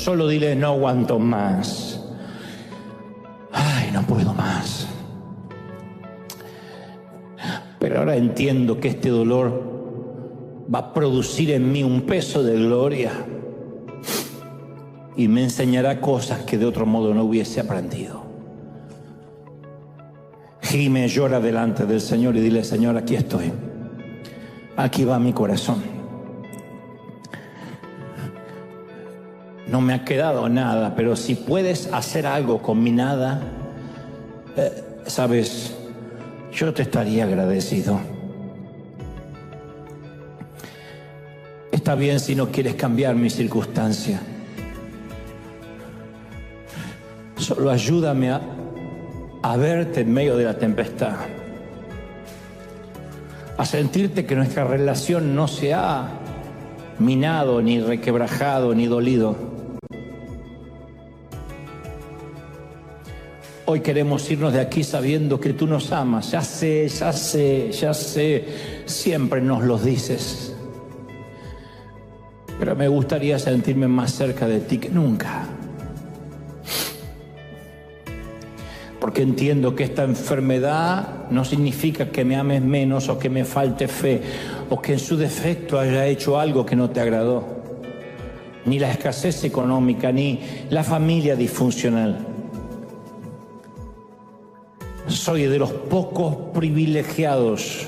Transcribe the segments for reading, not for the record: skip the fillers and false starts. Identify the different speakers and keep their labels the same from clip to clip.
Speaker 1: Solo dile: no aguanto más. Ay, no puedo más. Pero ahora entiendo que este dolor va a producir en mí un peso de gloria y me enseñará cosas que de otro modo no hubiese aprendido. Gime, llora delante del Señor y dile: Señor, aquí estoy. Aquí va mi corazón. No me ha quedado nada, pero si puedes hacer algo con mi nada, sabes, yo te estaría agradecido. Está bien si no quieres cambiar mi circunstancia. Solo ayúdame a verte en medio de la tempestad, a sentirte que nuestra relación no se ha minado, ni requebrajado, ni dolido. Hoy queremos irnos de aquí sabiendo que tú nos amas. Ya sé, siempre nos lo dices. Pero me gustaría sentirme más cerca de ti que nunca. Porque entiendo que esta enfermedad no significa que me ames menos o que me falte fe o que en su defecto haya hecho algo que no te agradó. Ni la escasez económica, ni la familia disfuncional. Soy de los pocos privilegiados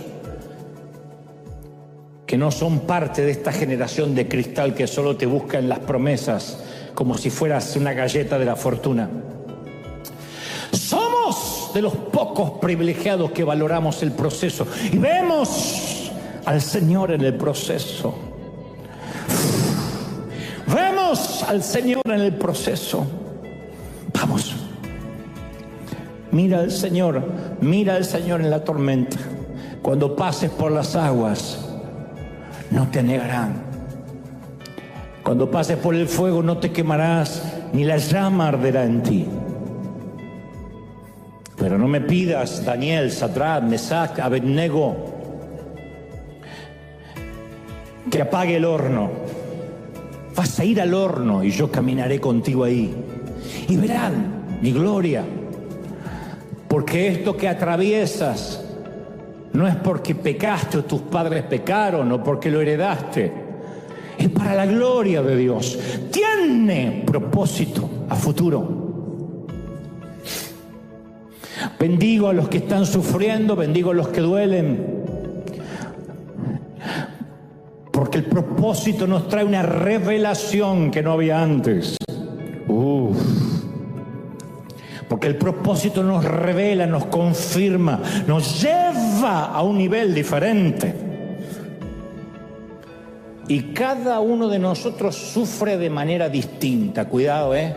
Speaker 1: que no son parte de esta generación de cristal que solo te busca en las promesas como si fueras una galleta de la fortuna. Somos de los pocos privilegiados que valoramos el proceso y vemos al Señor en el proceso. Vemos al Señor en el proceso. Vamos. Mira al Señor en la tormenta. Cuando pases por las aguas, no te negarán. Cuando pases por el fuego, no te quemarás, ni la llama arderá en ti. Pero no me pidas, Daniel, Sadrach, Mesach, Abednego, que apague el horno. Vas a ir al horno y yo caminaré contigo ahí. Y verán mi gloria. Porque esto que atraviesas no es porque pecaste o tus padres pecaron o porque lo heredaste. Es para la gloria de Dios. Tiene propósito a futuro. Bendigo a los que están sufriendo, bendigo a los que duelen. Porque el propósito nos trae una revelación que no había antes. Porque el propósito nos revela, nos confirma, nos lleva a un nivel diferente. Y cada uno de nosotros sufre de manera distinta. Cuidado, Hay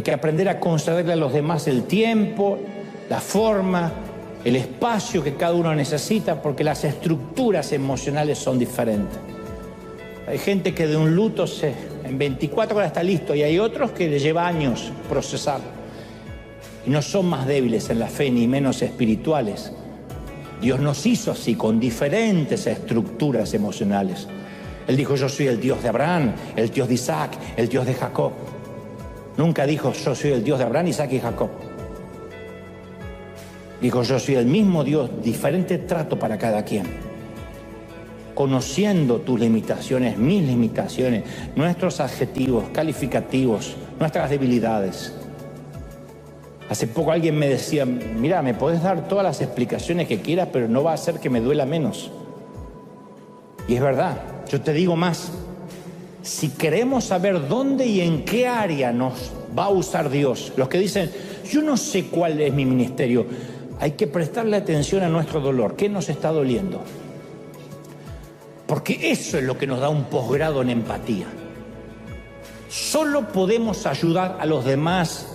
Speaker 1: que aprender a concederle a los demás el tiempo, la forma, el espacio que cada uno necesita, porque las estructuras emocionales son diferentes. Hay gente que de un luto en 24 horas está listo y hay otros que le lleva años procesar. Y no son más débiles en la fe ni menos espirituales. Dios nos hizo así, con diferentes estructuras emocionales. Él dijo: yo soy el Dios de Abraham, el Dios de Isaac, el Dios de Jacob. Nunca dijo: yo soy el Dios de Abraham, Isaac y Jacob. Dijo: yo soy el mismo Dios, diferente trato para cada quien. Conociendo tus limitaciones, mis limitaciones, nuestros adjetivos, calificativos, nuestras debilidades. Hace poco alguien me decía: mira, me podés dar todas las explicaciones que quieras, pero no va a hacer que me duela menos. Y es verdad. Yo te digo más. Si queremos saber dónde y en qué área nos va a usar Dios, los que dicen: yo no sé cuál es mi ministerio, hay que prestarle atención a nuestro dolor. ¿Qué nos está doliendo? Porque eso es lo que nos da un posgrado en empatía. Solo podemos ayudar a los demás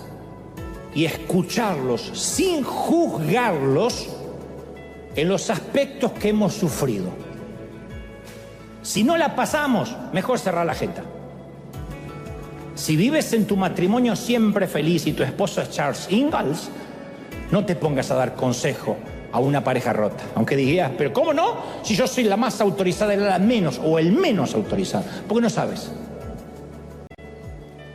Speaker 1: y escucharlos sin juzgarlos en los aspectos que hemos sufrido. Si no la pasamos, mejor cerrar la jeta. Si vives en tu matrimonio siempre feliz y tu esposo es Charles Ingalls, no te pongas a dar consejo a una pareja rota. Aunque digas: pero ¿cómo no? Si yo soy la más autorizada y la menos, o el menos autorizado. Porque no sabes.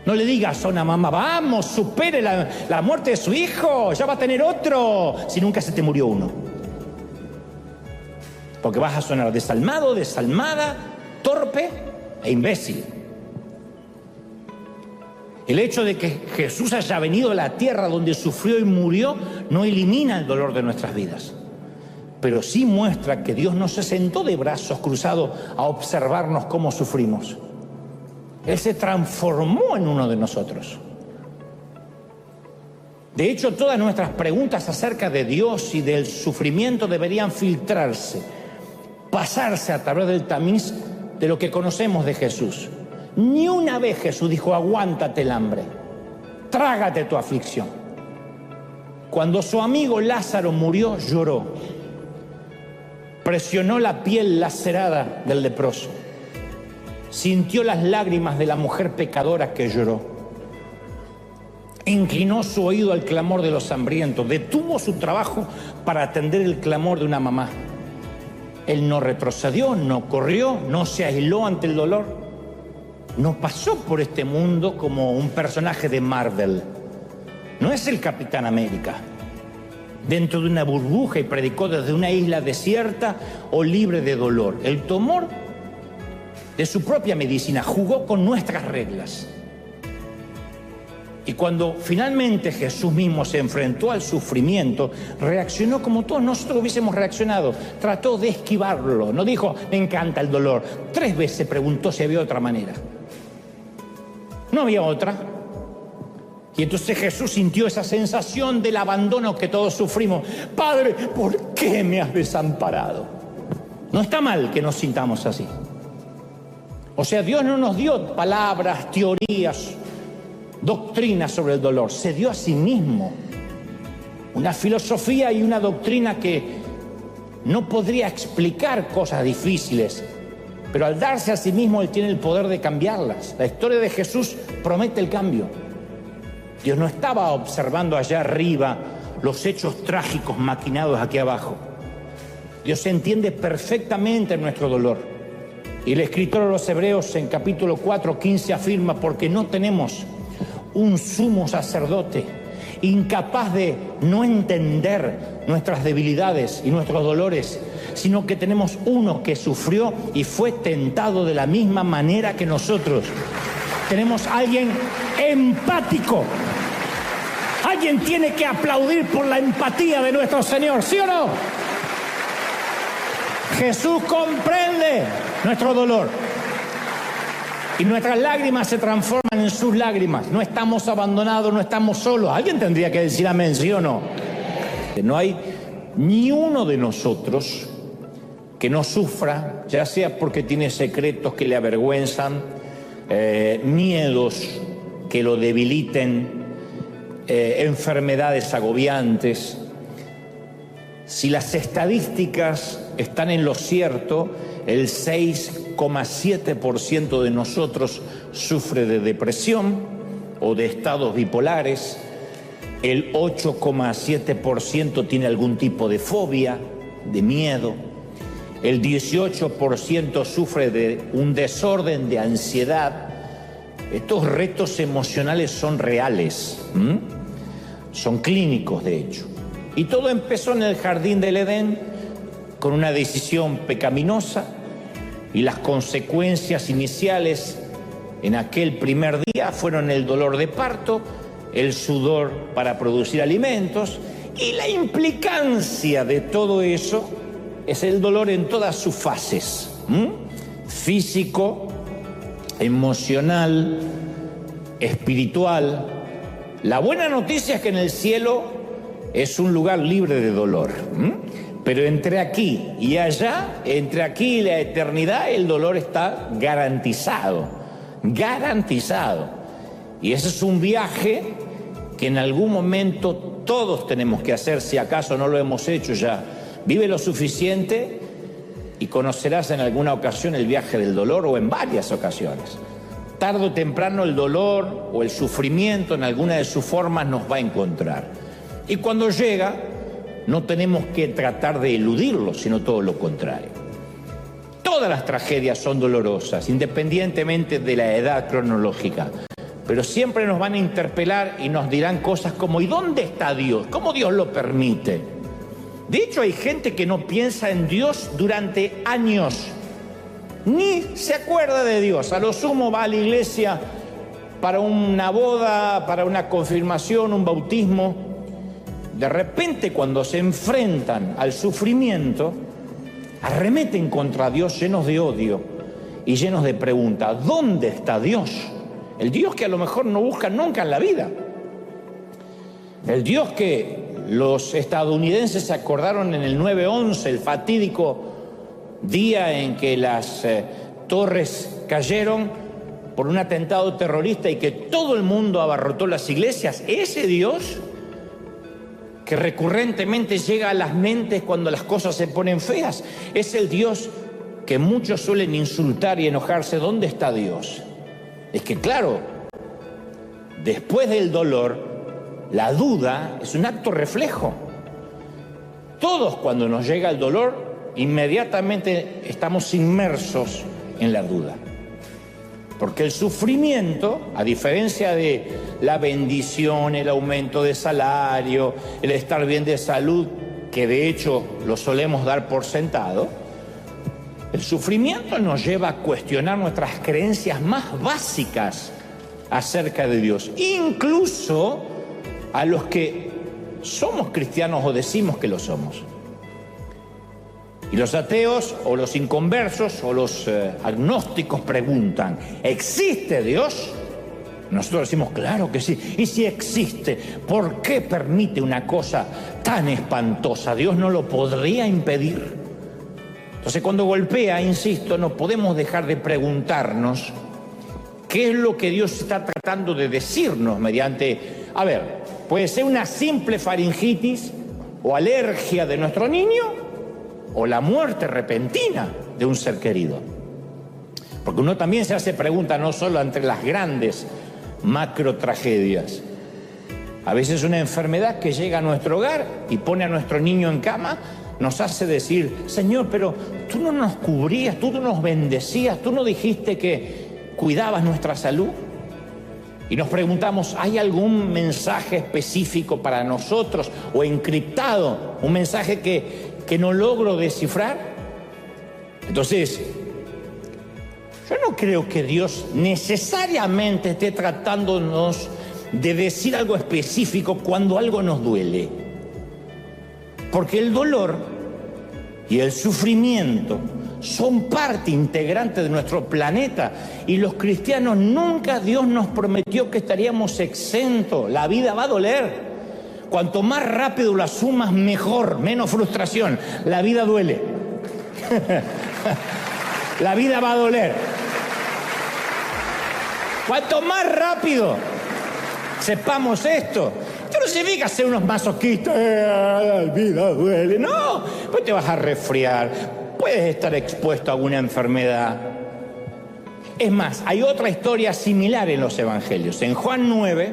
Speaker 1: No le digas a una mamá, vamos, supere la muerte de su hijo, ya va a tener otro, si nunca se te murió uno. Porque vas a sonar desalmado, desalmada, torpe e imbécil. El hecho de que Jesús haya venido a la tierra donde sufrió y murió no elimina el dolor de nuestras vidas, pero sí muestra que Dios no se sentó de brazos cruzados a observarnos cómo sufrimos. Él se transformó en uno de nosotros. De hecho, todas nuestras preguntas acerca de Dios y del sufrimiento deberían filtrarse, pasarse a través del tamiz de lo que conocemos de Jesús. Ni una vez Jesús dijo, aguántate el hambre, trágate tu aflicción. Cuando su amigo Lázaro murió, lloró. Presionó la piel lacerada del leproso. Sintió las lágrimas de la mujer pecadora que lloró. Inclinó su oído al clamor de los hambrientos. Detuvo su trabajo para atender el clamor de una mamá. Él no retrocedió, no corrió, no se aisló ante el dolor. No pasó por este mundo como un personaje de Marvel. No es el Capitán América, dentro de una burbuja y predicó desde una isla desierta o libre de dolor. Él tomó de su propia medicina, jugó con nuestras reglas. Y cuando finalmente Jesús mismo se enfrentó al sufrimiento, reaccionó como todos nosotros hubiésemos reaccionado. Trató de esquivarlo, no dijo, me encanta el dolor. 3 veces preguntó si había otra manera. No había otra. Y entonces Jesús sintió esa sensación del abandono que todos sufrimos. Padre, ¿por qué me has desamparado? No está mal que nos sintamos así. O sea, Dios no nos dio palabras, teorías, doctrinas sobre el dolor. Se dio a sí mismo una filosofía y una doctrina que no podría explicar cosas difíciles, pero al darse a sí mismo Él tiene el poder de cambiarlas. La historia de Jesús promete el cambio. Dios no estaba observando allá arriba los hechos trágicos maquinados aquí abajo. Dios entiende perfectamente nuestro dolor. Y el escritor de los Hebreos en capítulo 4:15 afirma, porque no tenemos un sumo sacerdote incapaz de no entender nuestras debilidades y nuestros dolores, sino que tenemos uno que sufrió y fue tentado de la misma manera que nosotros. Tenemos a alguien empático. Alguien tiene que aplaudir por la empatía de nuestro Señor, ¿sí o no? Jesús comprende nuestro dolor y nuestras lágrimas se transforman en sus lágrimas. No estamos abandonados, no estamos solos. Alguien tendría que decir amén, ¿sí o no? No hay ni uno de nosotros que no sufra, ya sea porque tiene secretos que le avergüenzan, miedos que lo debiliten, enfermedades agobiantes. Si las estadísticas están en lo cierto, el 6,7% de nosotros sufre de depresión o de estados bipolares, el 8,7% tiene algún tipo de fobia, de miedo, el 18% sufre de un desorden de ansiedad. Estos retos emocionales son reales, son clínicos de hecho. Y todo empezó en el jardín del Edén con una decisión pecaminosa y las consecuencias iniciales en aquel primer día fueron el dolor de parto, el sudor para producir alimentos y la implicancia de todo eso es el dolor en todas sus fases, físico, emocional, espiritual. La buena noticia es que en el cielo es un lugar libre de dolor, pero entre aquí y allá, entre aquí y la eternidad, el dolor está garantizado, garantizado. Y ese es un viaje que en algún momento todos tenemos que hacer, si acaso no lo hemos hecho ya. Vive lo suficiente y conocerás en alguna ocasión el viaje del dolor, o en varias ocasiones. Tarde o temprano el dolor o el sufrimiento en alguna de sus formas nos va a encontrar. Y cuando llega, no tenemos que tratar de eludirlo, sino todo lo contrario. Todas las tragedias son dolorosas, independientemente de la edad cronológica. pero siempre nos van a interpelar y nos dirán cosas como: ¿y dónde está Dios? ¿Cómo Dios lo permite? De hecho, hay gente que no piensa en Dios durante años, ni se acuerda de Dios. A lo sumo va a la iglesia para una boda, para una confirmación, un bautismo. De repente, cuando se enfrentan al sufrimiento, arremeten contra Dios llenos de odio y llenos de preguntas. ¿Dónde está Dios? El Dios que a lo mejor no buscan nunca en la vida. El Dios que los estadounidenses se acordaron en el 9/11, el fatídico día en que las torres cayeron por un atentado terrorista y que todo el mundo abarrotó las iglesias. Ese Dios que recurrentemente llega a las mentes cuando las cosas se ponen feas, es el Dios que muchos suelen insultar y enojarse. ¿Dónde está Dios? Es que claro, después del dolor, la duda es un acto reflejo. Todos, cuando nos llega el dolor, inmediatamente estamos inmersos en la duda. Porque el sufrimiento, a diferencia de la bendición, el aumento de salario, el estar bien de salud, que de hecho lo solemos dar por sentado, el sufrimiento nos lleva a cuestionar nuestras creencias más básicas acerca de Dios, incluso a los que somos cristianos o decimos que lo somos. Y los ateos o los inconversos o los agnósticos preguntan: ¿existe Dios? Nosotros decimos: claro que sí. Y si existe, ¿por qué permite una cosa tan espantosa? Dios no lo podría impedir. Entonces, cuando golpea, insisto, no podemos dejar de preguntarnos qué es lo que Dios está tratando de decirnos mediante, puede ser una simple faringitis o alergia de nuestro niño, o la muerte repentina de un ser querido. Porque uno también se hace preguntas no solo entre las grandes macro tragedias. A veces una enfermedad que llega a nuestro hogar y pone a nuestro niño en cama nos hace decir: Señor, pero tú no nos cubrías, tú no nos bendecías, tú no dijiste que cuidabas nuestra salud. Y nos preguntamos: ¿hay algún mensaje específico para nosotros o encriptado? Un mensaje que no logro descifrar. Entonces, yo no creo que Dios necesariamente esté tratándonos de decir algo específico cuando algo nos duele. Porque el dolor y el sufrimiento son parte integrante de nuestro planeta, y los cristianos nunca Dios nos prometió que estaríamos exentos. La vida va a doler. Cuanto más rápido lo asumas, mejor, menos frustración. La vida duele. La vida va a doler. Cuanto más rápido sepamos esto no significa ser unos masoquistas. La vida duele. No, pues te vas a resfriar, puedes estar expuesto a alguna enfermedad. Es más, hay otra historia similar en los evangelios. En Juan 9,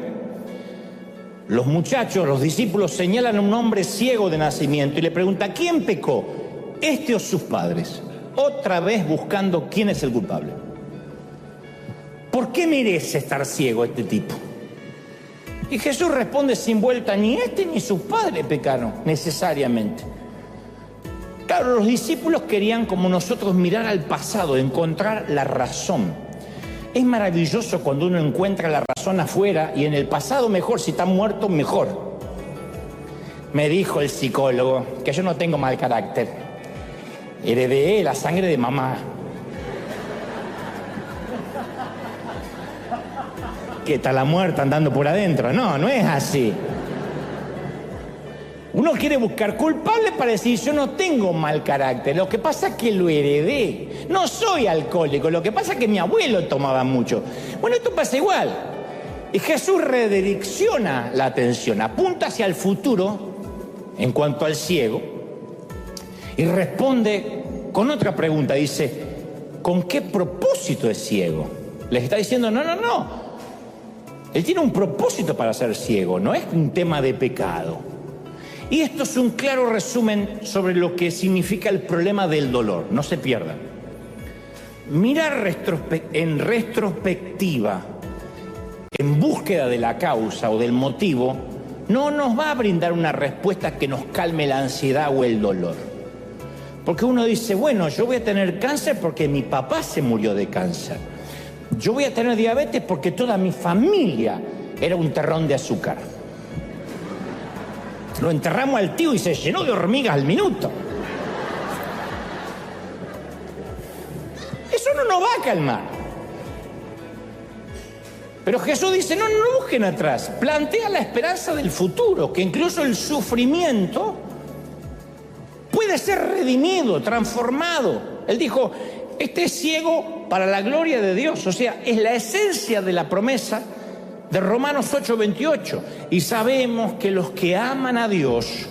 Speaker 1: los muchachos, los discípulos, señalan a un hombre ciego de nacimiento y le preguntan: ¿quién pecó, este o sus padres? Otra vez buscando quién es el culpable. ¿Por qué merece estar ciego este tipo? Y Jesús responde sin vuelta: ni este ni sus padres pecaron necesariamente. Claro, los discípulos querían, como nosotros, mirar al pasado, encontrar la razón. Es maravilloso cuando uno encuentra la razón afuera y en el pasado mejor. Si está muerto, mejor. Me dijo el psicólogo que yo no tengo mal carácter. Heredé la sangre de mamá. ¿Qué está la muerta andando por adentro? No, no es así. Uno quiere buscar culpables para decir: yo no tengo mal carácter, lo que pasa es que lo heredé. No soy alcohólico, lo que pasa es que mi abuelo tomaba mucho. Bueno, esto pasa igual. Y Jesús redirecciona la atención, apunta hacia el futuro en cuanto al ciego y responde con otra pregunta. Dice: ¿con qué propósito es ciego? Les está diciendo: no. Él tiene un propósito para ser ciego, no es un tema de pecado. Y esto es un claro resumen sobre lo que significa el problema del dolor. No se pierdan. Mirar en retrospectiva en búsqueda de la causa o del motivo, no nos va a brindar una respuesta que nos calme la ansiedad o el dolor. Porque uno dice, bueno, yo voy a tener cáncer porque mi papá se murió de cáncer. Yo voy a tener diabetes porque toda mi familia era un terrón de azúcar. Lo enterramos al tío y se llenó de hormigas al minuto. Eso no nos va a calmar. Pero Jesús dice, no busquen atrás. Plantea la esperanza del futuro, que incluso el sufrimiento puede ser redimido, transformado. Él dijo, este es ciego para la gloria de Dios. O sea, es la esencia de la promesa de Romanos 8:28. Y sabemos que los que aman a Dios,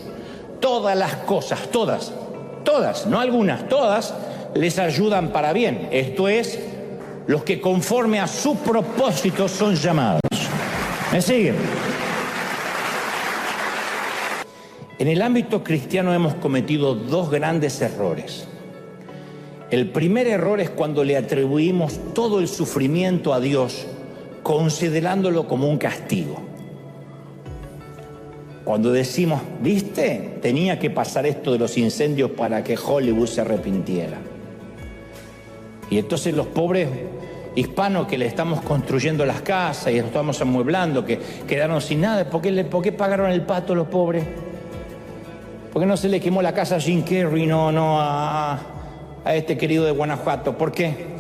Speaker 1: todas las cosas, todas, no algunas, todas, les ayudan para bien. Esto es, los que conforme a su propósito son llamados. ¿Me siguen? En el ámbito cristiano hemos cometido dos grandes errores. El primer error es cuando le atribuimos todo el sufrimiento a Dios, considerándolo como un castigo. Cuando decimos, ¿viste? Tenía que pasar esto de los incendios para que Hollywood se arrepintiera. Y entonces los pobres hispanos que le estamos construyendo las casas y los estamos amueblando, que quedaron sin nada, ¿por qué pagaron el pato los pobres? ¿Por qué no se le quemó la casa a Jim Carrey, no a este querido de Guanajuato? ¿Por qué?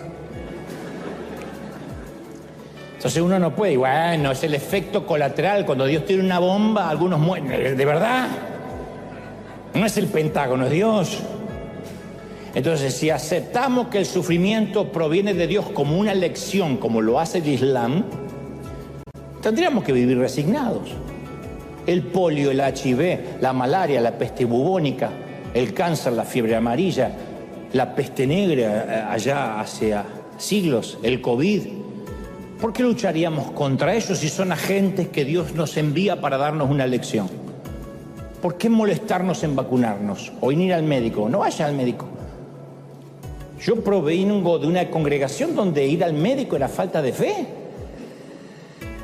Speaker 1: Entonces uno no puede, bueno, es el efecto colateral. Cuando Dios tiene una bomba, algunos mueren. ¿De verdad? No es el Pentágono, es Dios. Entonces, si aceptamos que el sufrimiento proviene de Dios como una lección, como lo hace el Islam, tendríamos que vivir resignados. El polio, el HIV, la malaria, la peste bubónica, el cáncer, la fiebre amarilla, la peste negra allá hace siglos, el COVID. ¿Por qué lucharíamos contra ellos si son agentes que Dios nos envía para darnos una lección? ¿Por qué molestarnos en vacunarnos o en ir al médico? No vaya al médico. Yo provengo de una congregación donde ir al médico era falta de fe.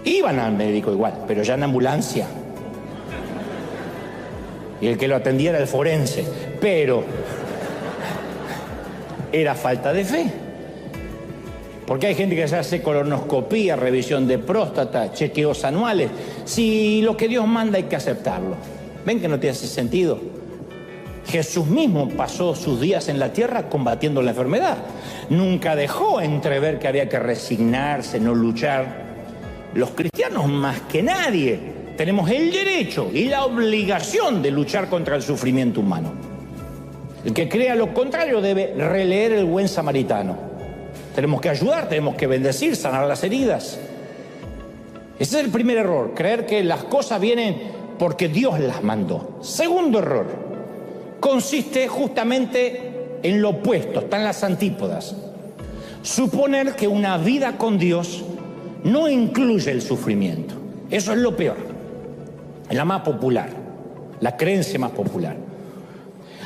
Speaker 1: Iban al médico igual, pero ya en ambulancia. Y el que lo atendía era el forense, pero era falta de fe. Porque hay gente que se hace colonoscopía, revisión de próstata, chequeos anuales. Si lo que Dios manda hay que aceptarlo. ¿Ven que no te hace sentido? Jesús mismo pasó sus días en la tierra combatiendo la enfermedad. Nunca dejó entrever que había que resignarse, no luchar. Los cristianos, más que nadie, tenemos el derecho y la obligación de luchar contra el sufrimiento humano. El que crea lo contrario debe releer el buen samaritano. Tenemos que ayudar, tenemos que bendecir, sanar las heridas. Ese es el primer error, creer que las cosas vienen porque Dios las mandó. Segundo error, consiste justamente en lo opuesto, está en las antípodas. Suponer que una vida con Dios no incluye el sufrimiento. Eso es lo peor, la más popular, la creencia más popular.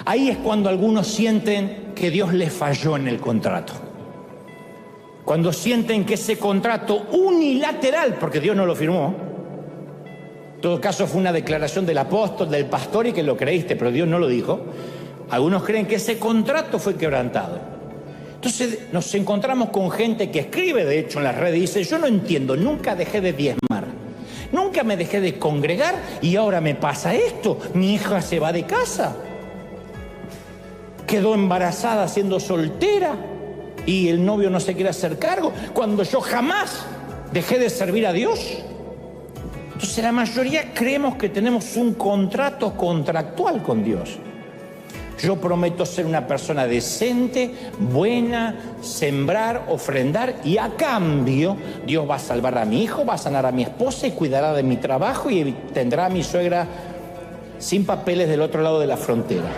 Speaker 1: Ahí es cuando algunos sienten que Dios les falló en el contrato. Cuando sienten que ese contrato unilateral, porque Dios no lo firmó, en todo caso fue una declaración del apóstol, del pastor y que lo creíste, pero Dios no lo dijo. Algunos creen que ese contrato fue quebrantado. Entonces nos encontramos con gente que escribe, de hecho, en las redes y dice, yo no entiendo, nunca dejé de diezmar, nunca me dejé de congregar y ahora me pasa esto, mi hija se va de casa, quedó embarazada siendo soltera y el novio no se quiere hacer cargo, cuando yo jamás dejé de servir a Dios. Entonces la mayoría creemos que tenemos un contrato contractual con Dios. Yo prometo ser una persona decente, buena, sembrar, ofrendar y a cambio Dios va a salvar a mi hijo, va a sanar a mi esposa y cuidará de mi trabajo y tendrá a mi suegra sin papeles del otro lado de la frontera.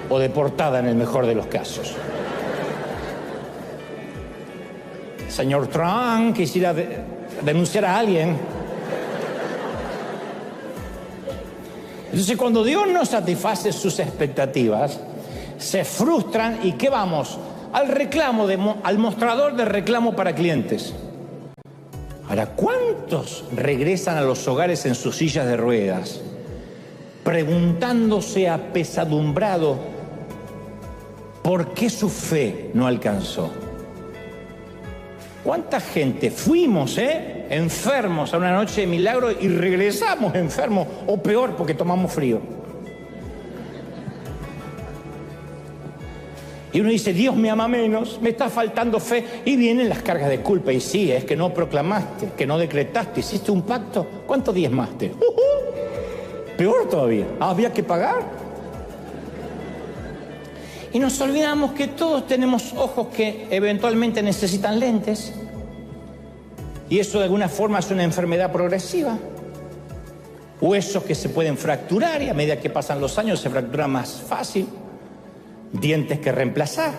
Speaker 1: O deportada en el mejor de los casos. Señor Trump, quisiera denunciar a alguien. Entonces, cuando Dios no satisface sus expectativas, se frustran y ¿qué vamos? Al reclamo, al mostrador de reclamo para clientes. Ahora, ¿cuántos regresan a los hogares en sus sillas de ruedas, preguntándose apesadumbrado por qué su fe no alcanzó? ¿Cuánta gente fuimos, enfermos a una noche de milagro y regresamos enfermos, o peor, porque tomamos frío? Y uno dice, Dios me ama menos, me está faltando fe. Y vienen las cargas de culpa. Y sí, es que no proclamaste, que no decretaste, hiciste un pacto. ¿Cuánto diezmaste? Peor todavía, había que pagar. Y nos olvidamos que todos tenemos ojos que eventualmente necesitan lentes. Y eso de alguna forma es una enfermedad progresiva. Huesos que se pueden fracturar y a medida que pasan los años se fractura más fácil. Dientes que reemplazar.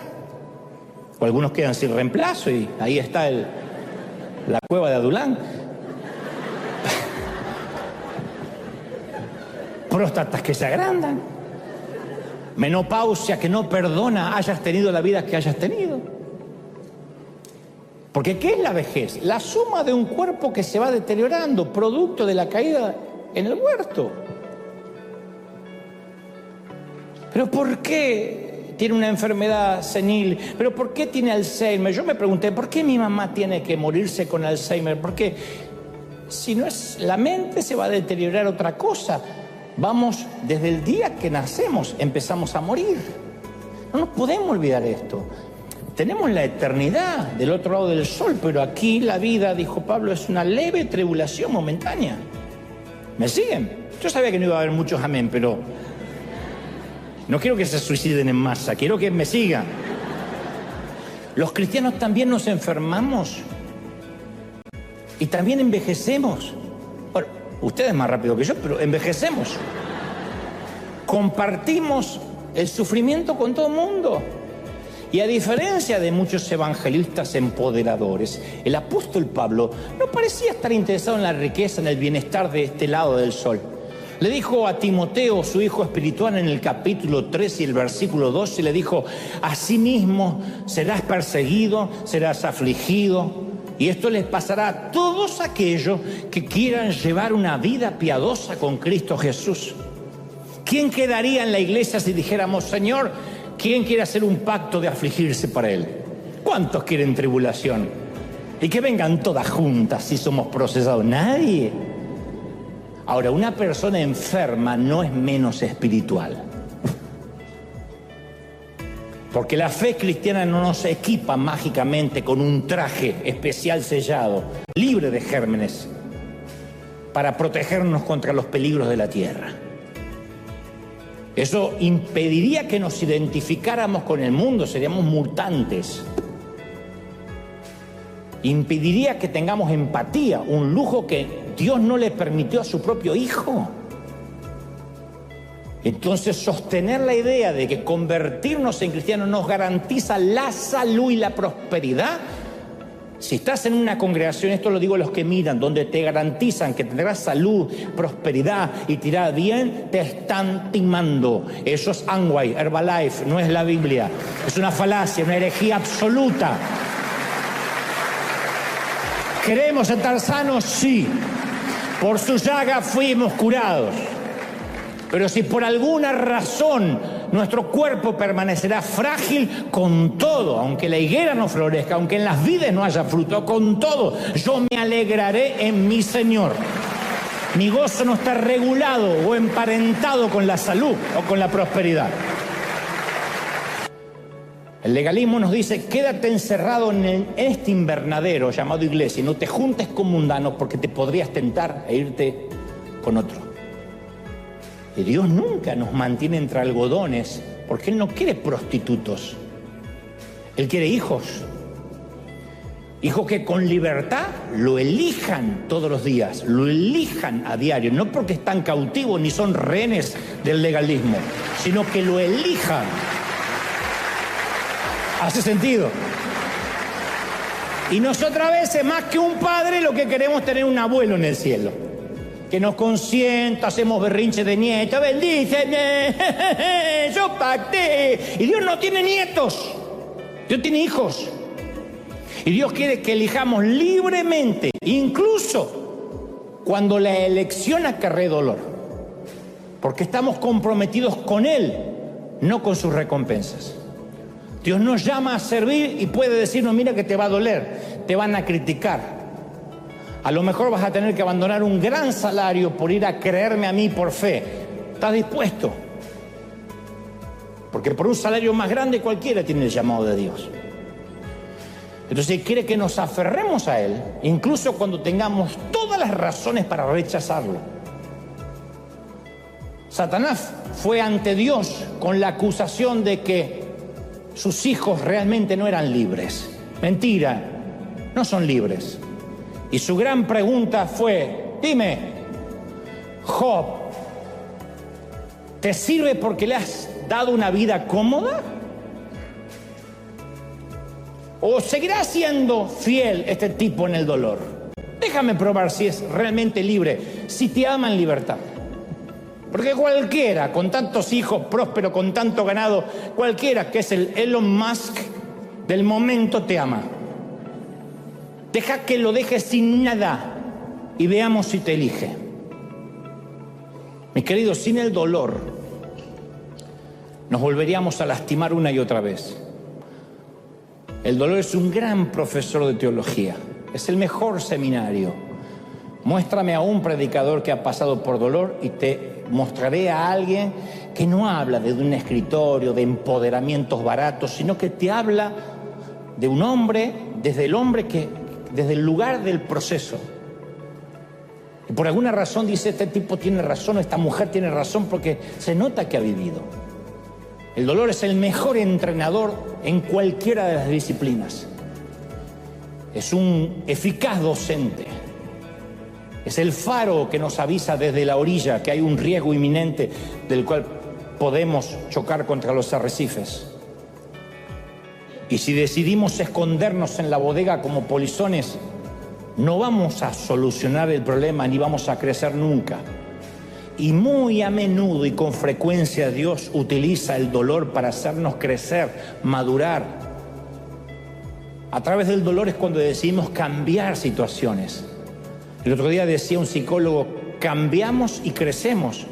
Speaker 1: O algunos quedan sin reemplazo y ahí está la cueva de Adulán. Próstatas que se agrandan. Menopausia que no perdona hayas tenido la vida que hayas tenido. Porque ¿qué es la vejez? La suma de un cuerpo que se va deteriorando, producto de la caída en el huerto. ¿Pero por qué tiene una enfermedad senil? ¿Pero por qué tiene Alzheimer? Yo me pregunté, ¿por qué mi mamá tiene que morirse con Alzheimer? Porque si no es la mente, se va a deteriorar otra cosa. Vamos, desde el día que nacemos, empezamos a morir. No nos podemos olvidar esto. Tenemos la eternidad del otro lado del sol, pero aquí la vida, dijo Pablo, es una leve tribulación momentánea. ¿Me siguen? Yo sabía que no iba a haber muchos amén, pero no quiero que se suiciden en masa, quiero que me sigan. Los cristianos también nos enfermamos y también envejecemos. Bueno, ustedes más rápido que yo, pero envejecemos. Compartimos el sufrimiento con todo el mundo. Y a diferencia de muchos evangelistas empoderadores, el apóstol Pablo no parecía estar interesado en la riqueza, en el bienestar de este lado del sol. Le dijo a Timoteo, su hijo espiritual, en el capítulo 3 y el versículo 12, le dijo, asimismo serás perseguido, serás afligido, y esto les pasará a todos aquellos que quieran llevar una vida piadosa con Cristo Jesús. ¿Quién quedaría en la iglesia si dijéramos, Señor, ¿quién quiere hacer un pacto de afligirse para Él? ¿Cuántos quieren tribulación? Y que vengan todas juntas si somos procesados. Nadie. Ahora, una persona enferma no es menos espiritual. Porque la fe cristiana no nos equipa mágicamente con un traje especial sellado, libre de gérmenes, para protegernos contra los peligros de la tierra. Eso impediría que nos identificáramos con el mundo, seríamos mutantes. Impediría que tengamos empatía, un lujo que Dios no le permitió a su propio Hijo. Entonces, sostener la idea de que convertirnos en cristianos nos garantiza la salud y la prosperidad. Si estás en una congregación, esto lo digo a los que miran, donde te garantizan que tendrás salud, prosperidad y te irá bien, te están timando. Eso es Amway, Herbalife, no es la Biblia. Es una falacia, una herejía absoluta. ¿Queremos estar sanos? Sí. Por su llaga fuimos curados. Pero si por alguna razón nuestro cuerpo permanecerá frágil, con todo, aunque la higuera no florezca, aunque en las vides no haya fruto, con todo, yo me alegraré en mi Señor. Mi gozo no está regulado o emparentado con la salud o con la prosperidad. El legalismo nos dice, quédate encerrado en este invernadero llamado iglesia y no te juntes con mundanos porque te podrías tentar e irte con otro. Y Dios nunca nos mantiene entre algodones, porque Él no quiere prostitutos. Él quiere hijos. Hijos que con libertad lo elijan todos los días, lo elijan a diario, no porque están cautivos ni son rehenes del legalismo, sino que lo elijan. ¿Hace sentido? Y nosotros a veces, más que un padre, lo que queremos es tener un abuelo en el cielo. Que nos consienta, hacemos berrinche de nietos, bendice, yo pacté. Y Dios no tiene nietos, Dios tiene hijos. Y Dios quiere que elijamos libremente, incluso cuando la elección acarree dolor, porque estamos comprometidos con Él, no con sus recompensas. Dios nos llama a servir y puede decirnos, mira que te va a doler, te van a criticar. A lo mejor vas a tener que abandonar un gran salario por ir a creerme a mí por fe. ¿Estás dispuesto? Porque por un salario más grande cualquiera tiene el llamado de Dios. Entonces quiere que nos aferremos a Él, incluso cuando tengamos todas las razones para rechazarlo. Satanás fue ante Dios con la acusación de que sus hijos realmente no eran libres. Mentira, no son libres. Y su gran pregunta fue, dime, Job, ¿te sirve porque le has dado una vida cómoda? ¿O seguirá siendo fiel este tipo en el dolor? Déjame probar si es realmente libre, si te ama en libertad. Porque cualquiera, con tantos hijos, próspero, con tanto ganado, cualquiera que es el Elon Musk del momento te ama. Deja que lo dejes sin nada y veamos si te elige. Mis queridos, sin el dolor nos volveríamos a lastimar una y otra vez. El dolor es un gran profesor de teología, es el mejor seminario. Muéstrame a un predicador que ha pasado por dolor y te mostraré a alguien que no habla de un escritorio, de empoderamientos baratos, sino que te habla de un hombre, desde el lugar del proceso. Y por alguna razón dice, este tipo tiene razón, esta mujer tiene razón, porque se nota que ha vivido. El dolor es el mejor entrenador en cualquiera de las disciplinas. Es un eficaz docente. Es el faro que nos avisa desde la orilla que hay un riesgo inminente del cual podemos chocar contra los arrecifes. Y si decidimos escondernos en la bodega como polizones, no vamos a solucionar el problema ni vamos a crecer nunca. Y muy a menudo y con frecuencia Dios utiliza el dolor para hacernos crecer, madurar. A través del dolor es cuando decidimos cambiar situaciones. El otro día decía un psicólogo, cambiamos y crecemos.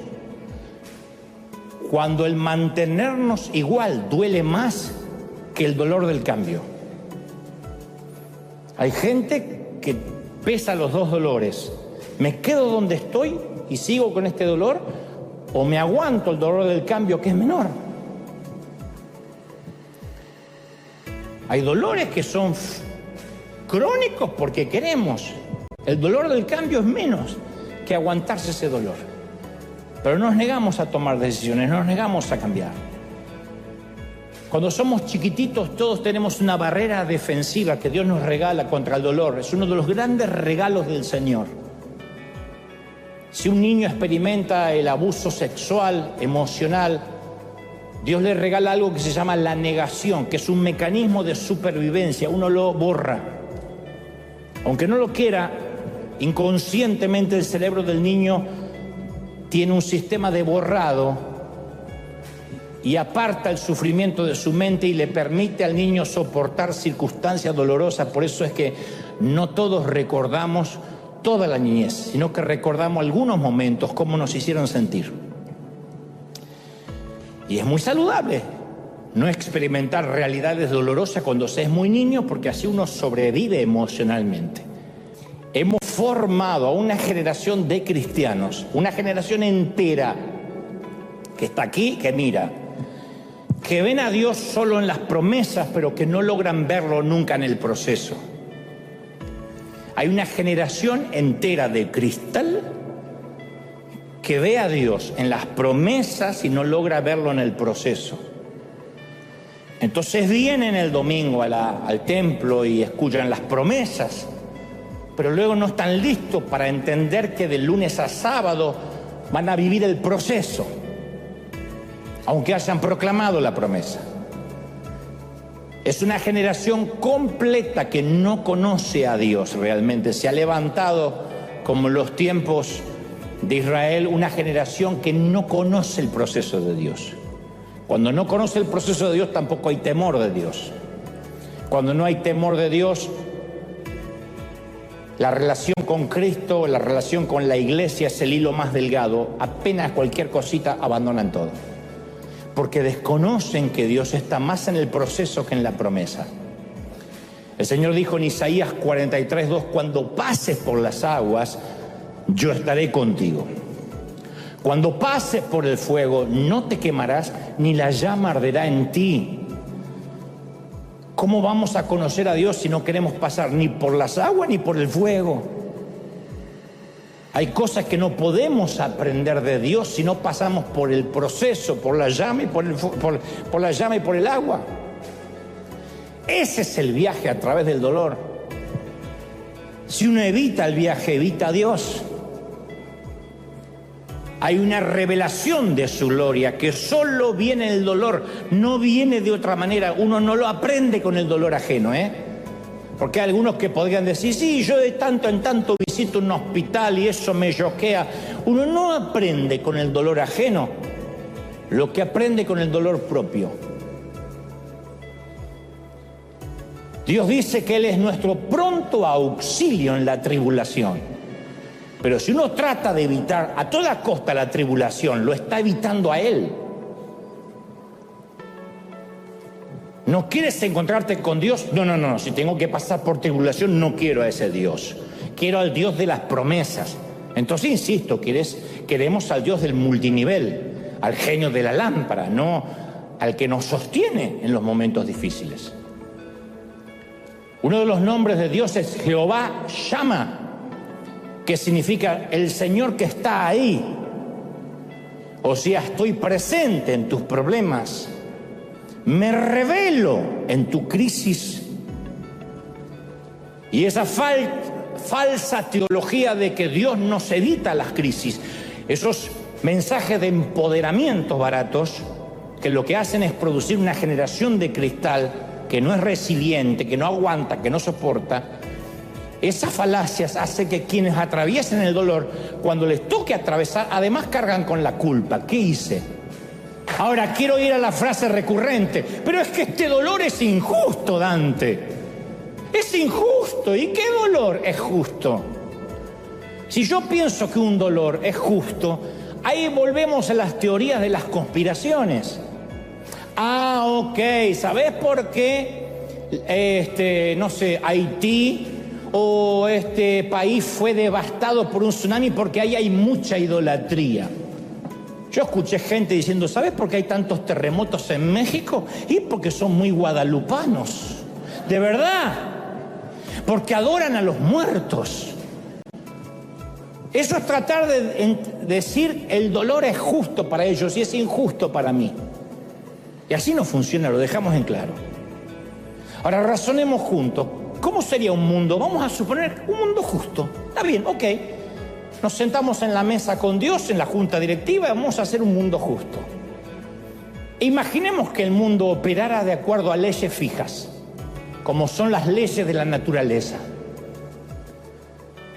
Speaker 1: Cuando el mantenernos igual duele más que el dolor del cambio. Hay gente que pesa los dos dolores. ¿Me quedo donde estoy y sigo con este dolor? ¿O me aguanto el dolor del cambio, que es menor? Hay dolores que son crónicos porque queremos. El dolor del cambio es menos que aguantarse ese dolor. Pero nos negamos a tomar decisiones, nos negamos a cambiar. Cuando somos chiquititos, todos tenemos una barrera defensiva que Dios nos regala contra el dolor. Es uno de los grandes regalos del Señor. Si un niño experimenta el abuso sexual, emocional, Dios le regala algo que se llama la negación, que es un mecanismo de supervivencia. Uno lo borra. Aunque no lo quiera, inconscientemente el cerebro del niño tiene un sistema de borrado y aparta el sufrimiento de su mente y le permite al niño soportar circunstancias dolorosas. Por eso es que no todos recordamos toda la niñez, sino que recordamos algunos momentos, cómo nos hicieron sentir. Y es muy saludable no experimentar realidades dolorosas cuando se es muy niño, porque así uno sobrevive emocionalmente. Hemos formado a una generación de cristianos, una generación entera que está aquí, que mira, que ven a Dios solo en las promesas, pero que no logran verlo nunca en el proceso. Hay una generación entera de cristal que ve a Dios en las promesas y no logra verlo en el proceso. Entonces vienen el domingo al templo y escuchan las promesas, pero luego no están listos para entender que de lunes a sábado van a vivir el proceso, aunque hayan proclamado la promesa. Es una generación completa que no conoce a Dios realmente. Se ha levantado, como en los tiempos de Israel, una generación que no conoce el proceso de Dios. Cuando no conoce el proceso de Dios, tampoco hay temor de Dios. Cuando no hay temor de Dios, La relación con Cristo, la relación con la iglesia es el hilo más delgado. Apenas cualquier cosita abandonan todo. Porque desconocen que Dios está más en el proceso que en la promesa. El Señor dijo en Isaías 43:2, cuando pases por las aguas, yo estaré contigo. Cuando pases por el fuego, no te quemarás, ni la llama arderá en ti. ¿Cómo vamos a conocer a Dios si no queremos pasar ni por las aguas ni por el fuego? Hay cosas que no podemos aprender de Dios si no pasamos por el proceso, por la llama y por la llama y por el agua. Ese es el viaje a través del dolor. Si uno evita el viaje, evita a Dios. Hay una revelación de su gloria que solo viene del dolor, no viene de otra manera. Uno no lo aprende con el dolor ajeno, Porque hay algunos que podrían decir, sí, yo de tanto en tanto visito un hospital y eso me choquea. Uno no aprende con el dolor ajeno lo que aprende con el dolor propio. Dios dice que Él es nuestro pronto auxilio en la tribulación. Pero si uno trata de evitar a toda costa la tribulación, lo está evitando a Él. ¿No quieres encontrarte con Dios? No. Si tengo que pasar por tribulación, no quiero a ese Dios. Quiero al Dios de las promesas. Entonces, insisto, queremos al Dios del multinivel, al genio de la lámpara, no al que nos sostiene en los momentos difíciles. Uno de los nombres de Dios es Jehová Shama, que significa el Señor que está ahí. O sea, estoy presente en tus problemas. Me revelo en tu crisis. Y esa falsa teología de que Dios nos evita las crisis, esos mensajes de empoderamiento baratos, que lo que hacen es producir una generación de cristal que no es resiliente, que no aguanta, que no soporta. Esas falacias hacen que quienes atraviesen el dolor, cuando les toque atravesar, además cargan con la culpa. ¿Qué hice? Ahora quiero ir a la frase recurrente, pero es que este dolor es injusto, Dante. Es injusto. ¿Y qué dolor es justo? Si yo pienso que un dolor es justo, ahí volvemos a las teorías de las conspiraciones. Ok, ¿sabés por qué? No sé, Haití o este país fue devastado por un tsunami, porque ahí hay mucha idolatría. Yo escuché gente diciendo, ¿sabes por qué hay tantos terremotos en México? Y porque son muy guadalupanos. De verdad. Porque adoran a los muertos. Eso es tratar de decir el dolor es justo para ellos y es injusto para mí. Y así no funciona, lo dejamos en claro. Ahora razonemos juntos. ¿Cómo sería un mundo? Vamos a suponer un mundo justo. Está bien, ok. Nos sentamos en la mesa con Dios, en la junta directiva, y vamos a hacer un mundo justo. Imaginemos que el mundo operara de acuerdo a leyes fijas, como son las leyes de la naturaleza.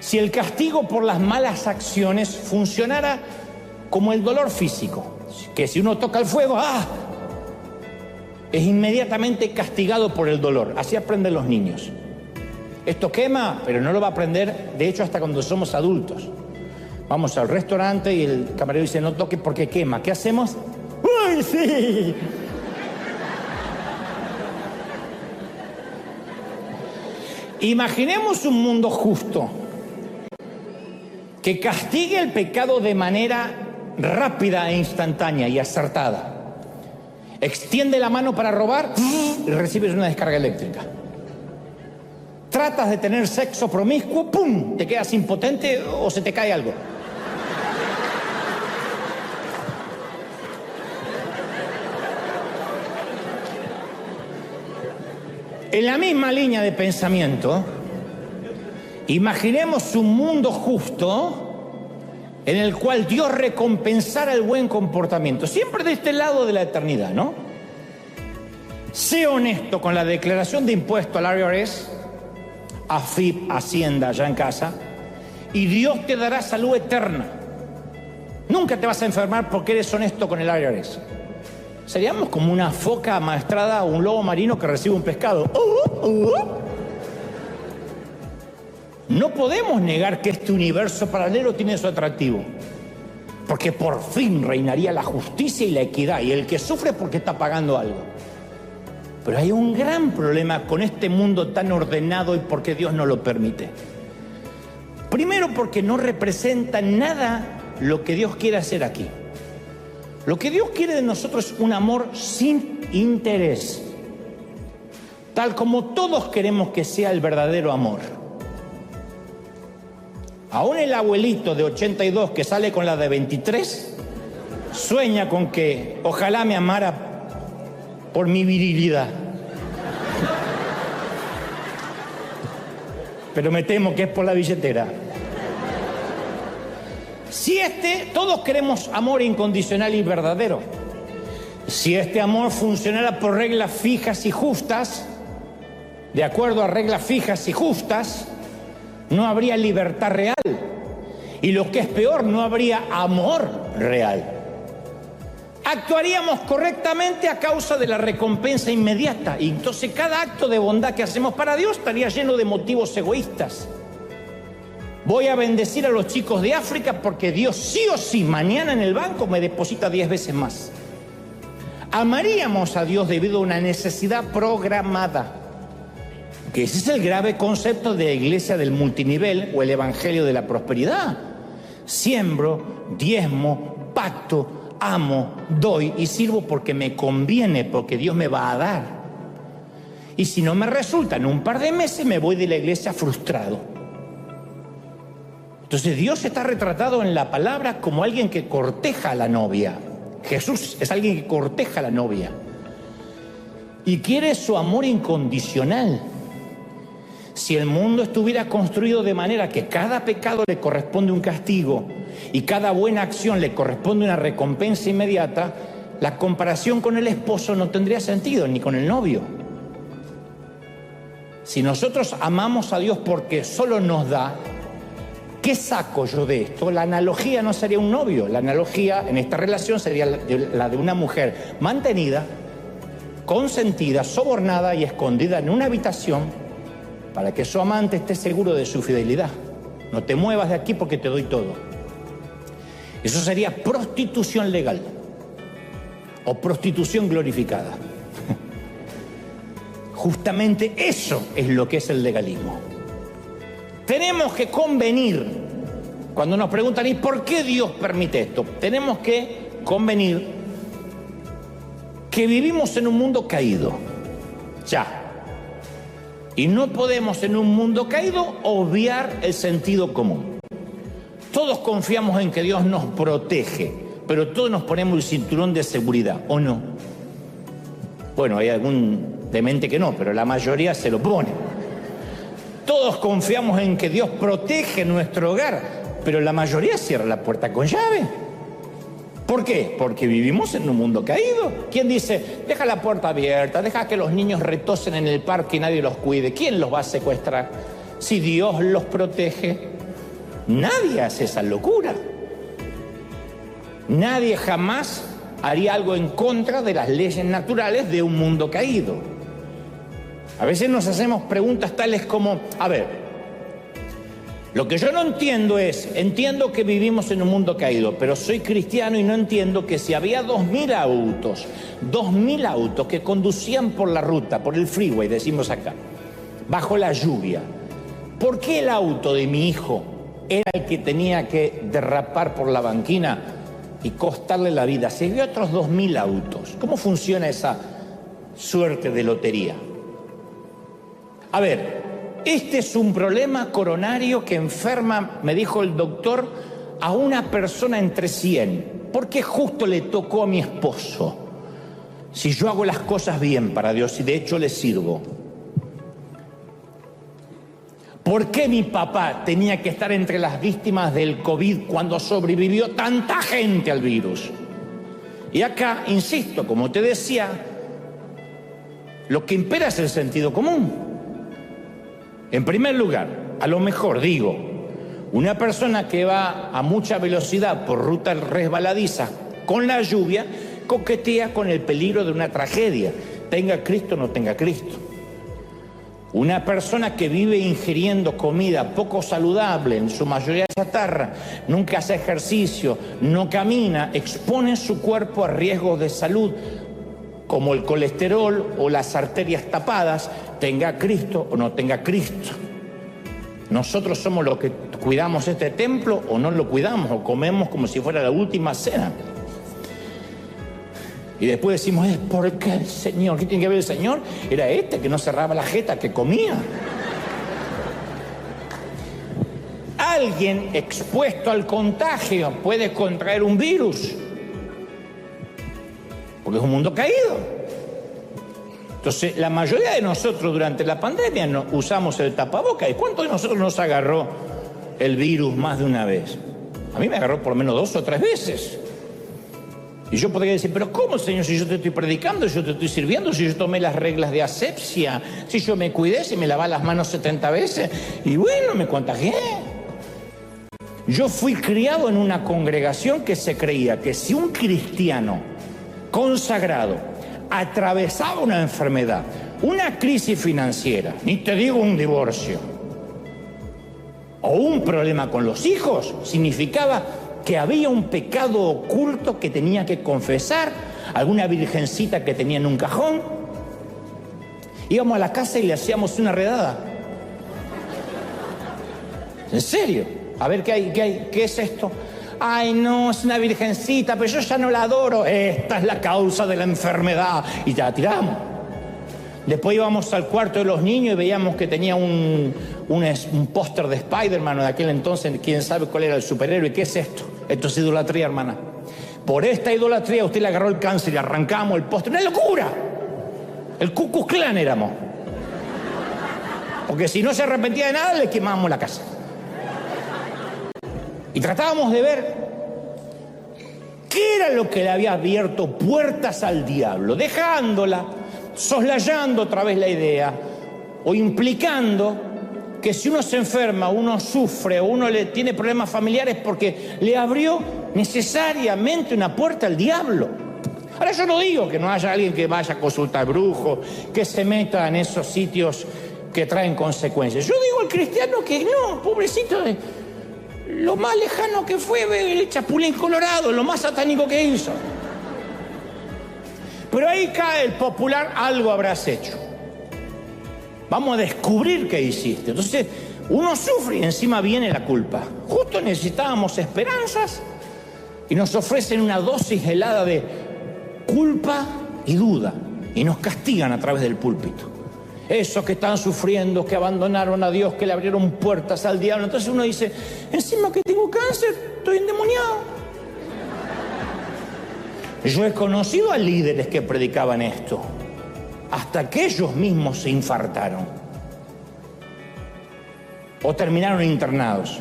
Speaker 1: Si el castigo por las malas acciones funcionara como el dolor físico, que si uno toca el fuego, es inmediatamente castigado por el dolor. Así aprenden los niños. Esto quema, pero no lo va a aprender, de hecho, hasta cuando somos adultos. Vamos al restaurante y el camarero dice, no toque porque quema. ¿Qué hacemos? ¡Uy, sí! Imaginemos un mundo justo, que castigue el pecado de manera rápida e instantánea y acertada. Extiende la mano para robar y recibes una descarga eléctrica. Tratas de tener sexo promiscuo, ¡pum!, te quedas impotente o se te cae algo. En la misma línea de pensamiento, imaginemos un mundo justo en el cual Dios recompensara el buen comportamiento, siempre de este lado de la eternidad, ¿no? Sé honesto con la declaración de impuesto al IRS, AFIP, Hacienda, allá en casa, y Dios te dará salud eterna. Nunca te vas a enfermar porque eres honesto con el IRS. Seríamos como una foca amaestrada o un lobo marino que recibe un pescado. No podemos negar que este universo paralelo tiene su atractivo, porque por fin reinaría la justicia y la equidad, y el que sufre porque está pagando algo. Pero hay un gran problema con este mundo tan ordenado y porque Dios no lo permite. Primero, porque no representa nada lo que Dios quiere hacer aquí. Lo que Dios quiere de nosotros es un amor sin interés, tal como todos queremos que sea el verdadero amor. Aún el abuelito de 82 que sale con la de 23 sueña con que ojalá me amara por mi virilidad. Pero me temo que es por la billetera. Si todos queremos amor incondicional y verdadero. Si este amor funcionara por reglas fijas y justas, de acuerdo a reglas fijas y justas, no habría libertad real. Y lo que es peor, no habría amor real. Actuaríamos correctamente a causa de la recompensa inmediata. Y entonces cada acto de bondad que hacemos para Dios estaría lleno de motivos egoístas. Voy a bendecir a los chicos de África porque Dios sí o sí mañana en el banco me deposita 10 veces más. Amaríamos a Dios debido a una necesidad programada. Que ese es el grave concepto de la iglesia del multinivel o el evangelio de la prosperidad. Siembro, diezmo, pacto, amo, doy y sirvo porque me conviene, porque Dios me va a dar. Y si no me resulta en un par de meses, me voy de la iglesia frustrado. Entonces Dios está retratado en la palabra como alguien que corteja a la novia. Jesús es alguien que corteja a la novia y quiere su amor incondicional. Si el mundo estuviera construido de manera que cada pecado le corresponde un castigo y cada buena acción le corresponde una recompensa inmediata, la comparación con el esposo no tendría sentido, ni con el novio. Si nosotros amamos a Dios porque solo nos da, ¿qué saco yo de esto? La analogía no sería un novio, la analogía en esta relación sería la de una mujer mantenida, consentida, sobornada y escondida en una habitación para que su amante esté seguro de su fidelidad. No te muevas de aquí porque te doy todo. Eso sería prostitución legal o prostitución glorificada. Justamente eso es lo que es el legalismo. Tenemos que convenir, cuando nos preguntan ¿y por qué Dios permite esto? Tenemos que convenir que vivimos en un mundo caído, ya. Y no podemos en un mundo caído obviar el sentido común. Todos confiamos en que Dios nos protege, pero todos nos ponemos el cinturón de seguridad, ¿o no? Bueno, hay algún demente que no, pero la mayoría se lo pone. Todos confiamos en que Dios protege nuestro hogar, pero la mayoría cierra la puerta con llave. ¿Por qué? Porque vivimos en un mundo caído. ¿Quién dice, deja la puerta abierta, deja que los niños retosen en el parque y nadie los cuide? ¿Quién los va a secuestrar? Si Dios los protege, nadie hace esa locura. Nadie jamás haría algo en contra de las leyes naturales de un mundo caído. A veces nos hacemos preguntas tales como, a ver, lo que yo no entiendo es, entiendo que vivimos en un mundo caído, pero soy cristiano y no entiendo que si había 2.000 autos que conducían por la ruta, por el freeway, decimos acá, bajo la lluvia, ¿por qué el auto de mi hijo era el que tenía que derrapar por la banquina y costarle la vida? Si había otros 2.000 autos, ¿cómo funciona esa suerte de lotería? A ver, este es un problema coronario que enferma, me dijo el doctor, a una persona entre 100. ¿Por qué justo le tocó a mi esposo? Si yo hago las cosas bien para Dios y de hecho le sirvo. ¿Por qué mi papá tenía que estar entre las víctimas del COVID cuando sobrevivió tanta gente al virus? Y acá, insisto, como te decía, lo que impera es el sentido común. En primer lugar, a lo mejor digo, una persona que va a mucha velocidad por rutas resbaladizas con la lluvia, coquetea con el peligro de una tragedia, tenga Cristo o no tenga Cristo. Una persona que vive ingiriendo comida poco saludable, en su mayoría chatarra, nunca hace ejercicio, no camina, expone su cuerpo a riesgos de salud, como el colesterol o las arterias tapadas, tenga Cristo o no tenga Cristo. Nosotros somos los que cuidamos este templo o no lo cuidamos, o comemos como si fuera la última cena. Y después decimos, ¿por qué el Señor? ¿Qué tiene que ver el Señor? Era este que no cerraba la jeta, que comía. Alguien expuesto al contagio puede contraer un virus, porque es un mundo caído. Entonces, la mayoría de nosotros durante la pandemia no usamos el tapabocas. ¿Y cuántos de nosotros nos agarró el virus más de una vez? A mí me agarró por lo menos 2 o 3 veces. Y yo podría decir, pero ¿cómo, Señor? Si yo te estoy predicando, si yo te estoy sirviendo, si yo tomé las reglas de asepsia, si yo me cuidé, si me lavé las manos 70 veces, y bueno, me contagié. Yo fui criado en una congregación que se creía que si un cristiano consagrado atravesaba una enfermedad, una crisis financiera, ni te digo un divorcio, o un problema con los hijos, significaba que había un pecado oculto que tenía que confesar, alguna virgencita que tenía en un cajón. Íbamos a la casa y le hacíamos una redada. ¿En serio? A ver, ¿qué hay? ¿Qué es esto? Ay, no, es una virgencita, pero yo ya no la adoro. Esta es la causa de la enfermedad. Y ya la tiramos. Después íbamos al cuarto de los niños y veíamos que tenía un póster de Spider-Man o de aquel entonces, quién sabe cuál era el superhéroe. ¿Qué es esto? Esto es idolatría, hermana. Por esta idolatría usted le agarró el cáncer y arrancamos el póster. ¡Una locura! El Ku Klux Klan éramos. Porque si no se arrepentía de nada, le quemábamos la casa. Y tratábamos de ver qué era lo que le había abierto puertas al diablo, dejándola, soslayando otra vez la idea, o implicando que si uno se enferma, uno sufre, o uno le tiene problemas familiares porque le abrió necesariamente una puerta al diablo. Ahora yo no digo que no haya alguien que vaya a consultar brujos, que se meta en esos sitios que traen consecuencias. Yo digo al cristiano que no, pobrecito, lo más lejano que fue el Chapulín Colorado, lo más satánico que hizo. Pero ahí cae el popular, algo habrás hecho. Vamos a descubrir qué hiciste. Entonces, uno sufre y encima viene la culpa. Justo necesitábamos esperanzas y nos ofrecen una dosis helada de culpa y duda. Y nos castigan a través del púlpito. Esos que están sufriendo, que abandonaron a Dios, que le abrieron puertas al diablo. Entonces uno dice, encima que tengo cáncer, estoy endemoniado. Yo he conocido a líderes que predicaban esto, hasta que ellos mismos se infartaron o terminaron internados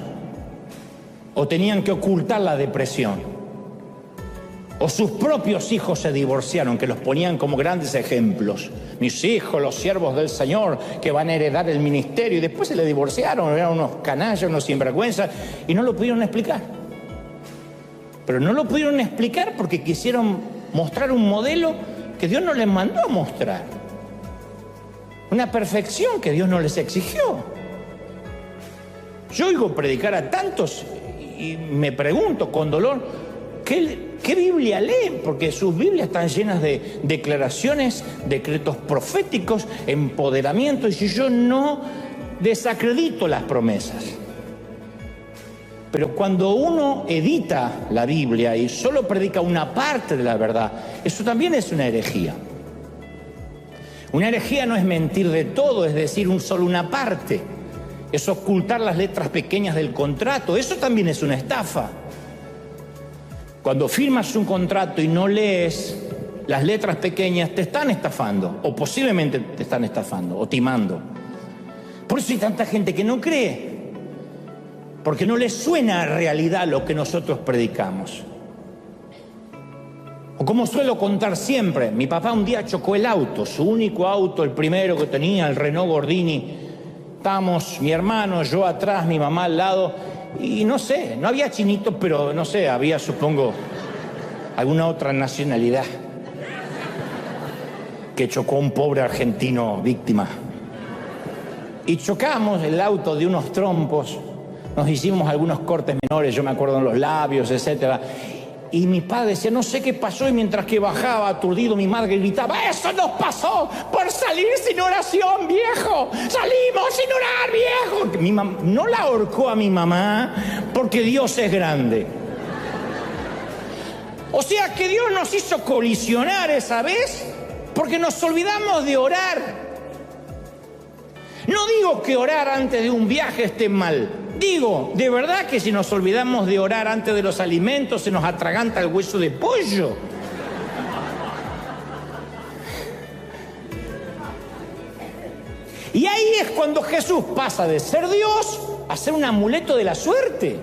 Speaker 1: o tenían que ocultar la depresión o sus propios hijos se divorciaron, que los ponían como grandes ejemplos. Mis hijos, los siervos del Señor, que van a heredar el ministerio, y después se le divorciaron, eran unos canallas, unos sinvergüenzas, y no lo pudieron explicar. Pero no lo pudieron explicar porque quisieron mostrar un modelo que Dios no les mandó a mostrar. Una perfección que Dios no les exigió. Yo oigo predicar a tantos y me pregunto con dolor, ¿qué Biblia leen? Porque sus Biblias están llenas de declaraciones, decretos proféticos, empoderamiento, y si yo no desacredito las promesas. Pero cuando uno edita la Biblia y solo predica una parte de la verdad, eso también es una herejía. Una herejía no es mentir de todo, es decir, solo una parte. Es ocultar las letras pequeñas del contrato, eso también es una estafa. Cuando firmas un contrato y no lees las letras pequeñas, te están estafando, o posiblemente te están estafando, o timando. Por eso hay tanta gente que no cree, porque no les suena a realidad lo que nosotros predicamos. O como suelo contar siempre, mi papá un día chocó el auto, su único auto, el primero que tenía, el Renault Gordini. Estábamos mi hermano, yo atrás, mi mamá al lado, y no sé, no había chinitos, pero no sé, había, supongo, alguna otra nacionalidad que chocó a un pobre argentino víctima. y chocamos el auto de unos trompos, nos hicimos algunos cortes menores, yo me acuerdo en los labios, etcétera. Y mi padre decía, no sé qué pasó, y mientras que bajaba aturdido, mi madre gritaba, ¡eso nos pasó por salir sin oración, viejo! ¡Salimos sin orar, viejo! Mi mamá no la ahorcó a mi mamá porque Dios es grande. O sea que Dios nos hizo colisionar esa vez porque nos olvidamos de orar. No digo que orar antes de un viaje esté mal. Digo, de verdad que si nos olvidamos de orar antes de los alimentos, se nos atraganta el hueso de pollo. Y ahí es cuando Jesús pasa de ser Dios a ser un amuleto de la suerte.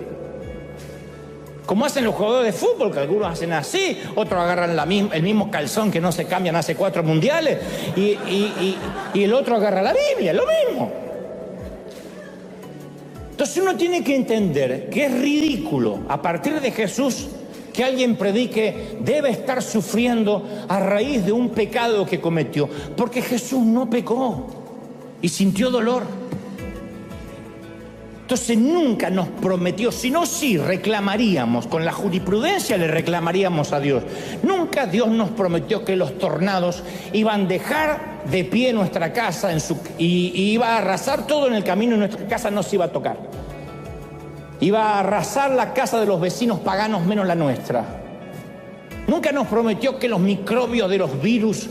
Speaker 1: Como hacen los jugadores de fútbol, que algunos hacen así, otros agarran el mismo calzón que no se cambian hace 4 mundiales, y el otro agarra la Biblia, lo mismo. Entonces uno tiene que entender que es ridículo, a partir de Jesús, que alguien predique debe estar sufriendo a raíz de un pecado que cometió, porque Jesús no pecó y sintió dolor. Entonces nunca nos prometió, sino sí reclamaríamos, con la jurisprudencia le reclamaríamos a Dios. Nunca Dios nos prometió que los tornados iban a dejar de pie nuestra casa y iba a arrasar todo en el camino y nuestra casa no se iba a tocar. Iba a arrasar la casa de los vecinos paganos menos la nuestra. Nunca nos prometió que los microbios de los virus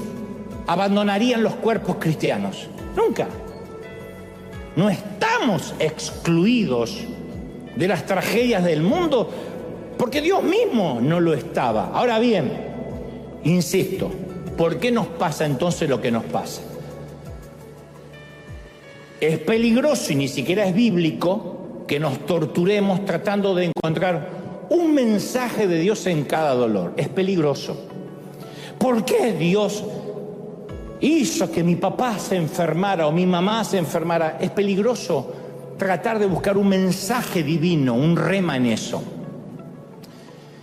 Speaker 1: abandonarían los cuerpos cristianos. Nunca. No estamos excluidos de las tragedias del mundo porque Dios mismo no lo estaba. Ahora bien, insisto, ¿por qué nos pasa entonces lo que nos pasa? Es peligroso y ni siquiera es bíblico que nos torturemos tratando de encontrar un mensaje de Dios en cada dolor. Es peligroso. ¿Por qué Dios hizo que mi papá se enfermara o mi mamá se enfermara? Es peligroso tratar de buscar un mensaje divino, un rema en eso.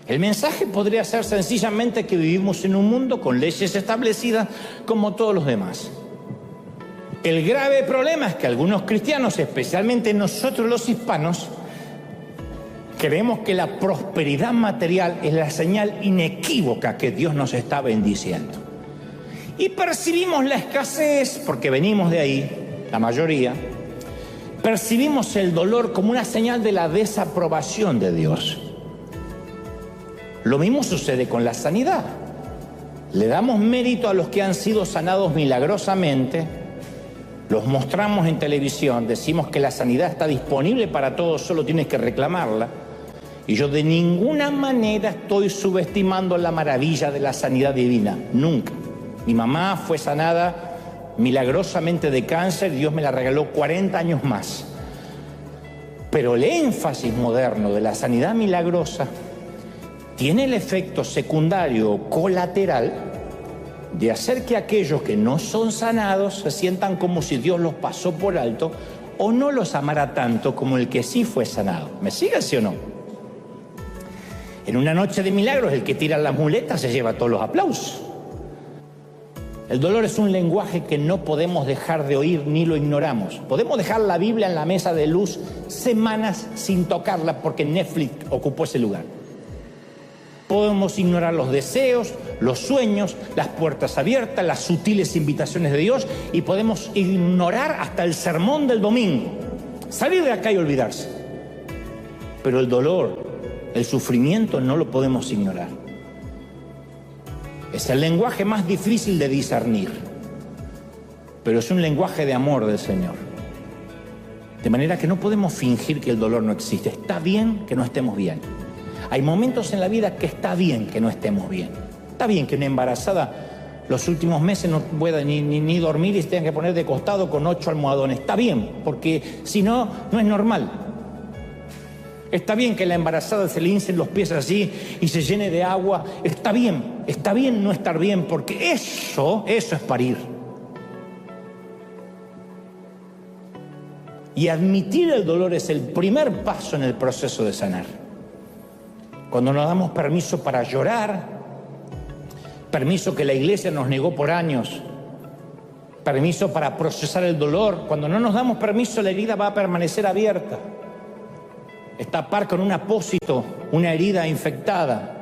Speaker 1: El mensaje podría ser sencillamente que vivimos en un mundo con leyes establecidas como todos los demás. El grave problema es que algunos cristianos, especialmente nosotros los hispanos, creemos que la prosperidad material es la señal inequívoca que Dios nos está bendiciendo. Y percibimos la escasez, porque venimos de ahí, la mayoría, percibimos el dolor como una señal de la desaprobación de Dios. Lo mismo sucede con la sanidad. Le damos mérito a los que han sido sanados milagrosamente, los mostramos en televisión, decimos que la sanidad está disponible para todos, solo tienes que reclamarla. Y yo de ninguna manera estoy subestimando la maravilla de la sanidad divina, nunca. Mi mamá fue sanada milagrosamente de cáncer, Dios me la regaló 40 años más. Pero el énfasis moderno de la sanidad milagrosa tiene el efecto secundario colateral de hacer que aquellos que no son sanados se sientan como si Dios los pasó por alto o no los amara tanto como el que sí fue sanado. ¿Me sigue, sí o no? En una noche de milagros, el que tira las muletas se lleva todos los aplausos. El dolor es un lenguaje que no podemos dejar de oír ni lo ignoramos. Podemos dejar la Biblia en la mesa de luz semanas sin tocarla porque Netflix ocupó ese lugar. Podemos ignorar los deseos, los sueños, las puertas abiertas, las sutiles invitaciones de Dios y podemos ignorar hasta el sermón del domingo. Salir de acá y olvidarse. Pero el dolor, el sufrimiento no lo podemos ignorar. Es el lenguaje más difícil de discernir, pero es un lenguaje de amor del Señor. De manera que no podemos fingir que el dolor no existe. Está bien que no estemos bien. Hay momentos en la vida que está bien que no estemos bien. Está bien que una embarazada los últimos meses no pueda ni dormir y se tenga que poner de costado con 8 almohadones. Está bien, porque si no, no es normal. Está bien que la embarazada se le hincen los pies así y se llene de agua. Está bien no estar bien, porque eso es parir. Y admitir el dolor es el primer paso en el proceso de sanar. Cuando nos damos permiso para llorar, permiso que la iglesia nos negó por años, permiso para procesar el dolor. Cuando no nos damos permiso, la herida va a permanecer abierta. Es tapar con un apósito una herida infectada.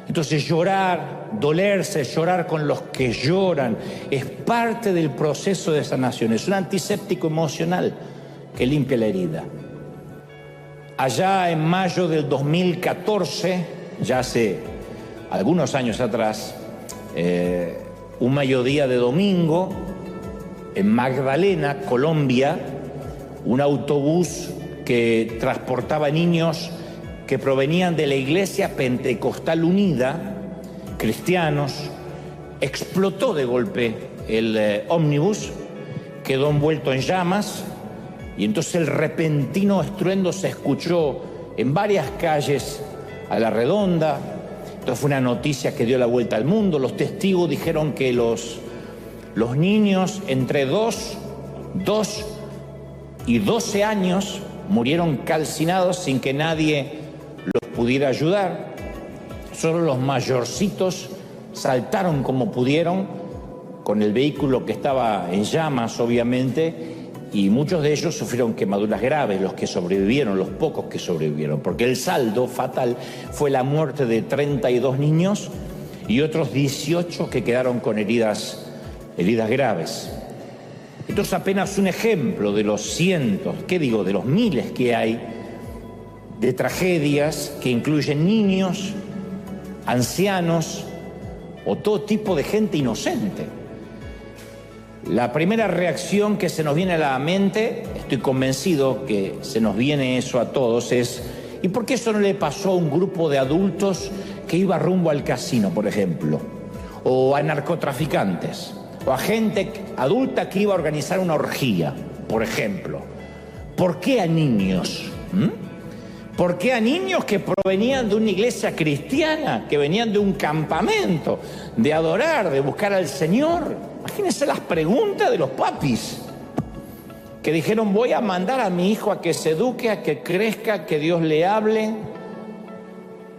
Speaker 1: Entonces llorar, dolerse, llorar con los que lloran, es parte del proceso de sanación. Es un antiséptico emocional que limpia la herida. Allá en mayo del 2014, ya hace algunos años atrás, un mediodía de domingo, en Magdalena, Colombia, un autobús que transportaba niños que provenían de la Iglesia Pentecostal Unida, cristianos, explotó de golpe el ómnibus, quedó envuelto en llamas y entonces el repentino estruendo se escuchó en varias calles a la redonda. Entonces fue una noticia que dio la vuelta al mundo. Los testigos dijeron que los niños entre 2 y 12 años murieron calcinados sin que nadie los pudiera ayudar. Solo los mayorcitos saltaron como pudieron con el vehículo que estaba en llamas, obviamente, y muchos de ellos sufrieron quemaduras graves, los que sobrevivieron, los pocos que sobrevivieron, porque el saldo fatal fue la muerte de 32 niños y otros 18 que quedaron con heridas graves. Esto es apenas un ejemplo de los cientos, de los miles que hay de tragedias que incluyen niños, ancianos o todo tipo de gente inocente. La primera reacción que se nos viene a la mente, estoy convencido que se nos viene eso a todos, es ¿y por qué eso no le pasó a un grupo de adultos que iba rumbo al casino, por ejemplo? O a narcotraficantes, o a gente adulta que iba a organizar una orgía, por ejemplo. ¿Por qué a niños? ¿Por qué a niños que provenían de una iglesia cristiana, que venían de un campamento, de adorar, de buscar al Señor? Imagínense las preguntas de los papis que dijeron: voy a mandar a mi hijo a que se eduque, a que crezca, que Dios le hable.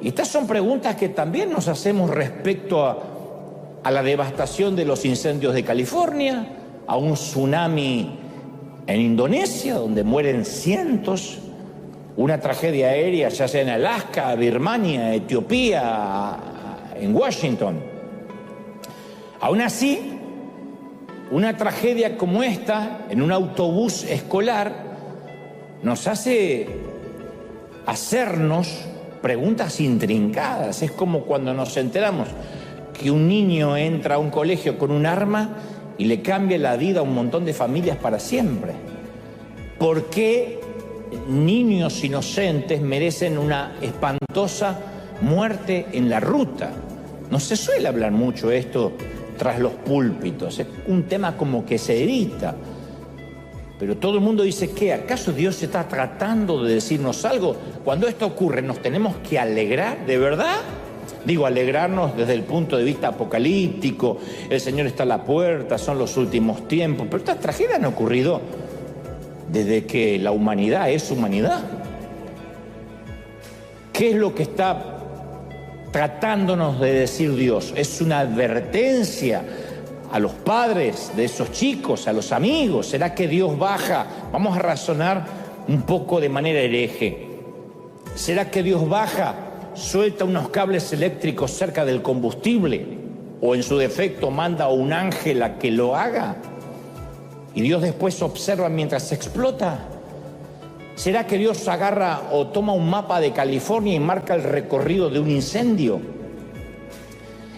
Speaker 1: Y estas son preguntas que también nos hacemos respecto a la devastación de los incendios de California, a un tsunami en Indonesia, donde mueren cientos, una tragedia aérea, ya sea en Alaska, Birmania, Etiopía, en Washington. Aún así, una tragedia como esta, en un autobús escolar, nos hace hacernos preguntas intrincadas. Es como cuando nos enteramos que un niño entra a un colegio con un arma y le cambia la vida a un montón de familias para siempre. ¿Por qué niños inocentes merecen una espantosa muerte en la ruta? No se suele hablar mucho esto tras los púlpitos, es un tema como que se evita. Pero todo el mundo dice: ¿qué? ¿Acaso Dios está tratando de decirnos algo? Cuando esto ocurre, ¿nos tenemos que alegrar de verdad? Digo, alegrarnos desde el punto de vista apocalíptico, el Señor está a la puerta, son los últimos tiempos. Pero estas tragedias han ocurrido desde que la humanidad es humanidad. ¿Qué es lo que está tratándonos de decir Dios? Es una advertencia a los padres de esos chicos, a los amigos. ¿Será que Dios baja? Vamos a razonar un poco de manera hereje. ¿Será que Dios baja, suelta unos cables eléctricos cerca del combustible, o en su defecto manda a un ángel a que lo haga, y Dios después observa mientras se explota? ¿Será que Dios agarra o toma un mapa de California y marca el recorrido de un incendio?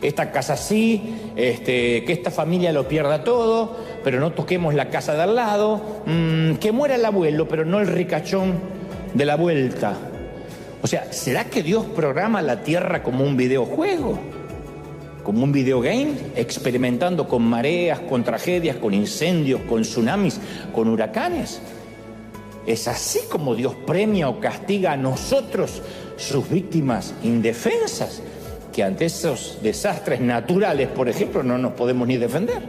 Speaker 1: Esta casa sí, que esta familia lo pierda todo, pero no toquemos la casa de al lado, que muera el abuelo, pero no el ricachón de la vuelta. O sea, ¿será que Dios programa la tierra como un videojuego? Como un videogame, experimentando con mareas, con tragedias, con incendios, con tsunamis, con huracanes. ¿Es así como Dios premia o castiga a nosotros, sus víctimas indefensas, que ante esos desastres naturales, por ejemplo, no nos podemos ni defender?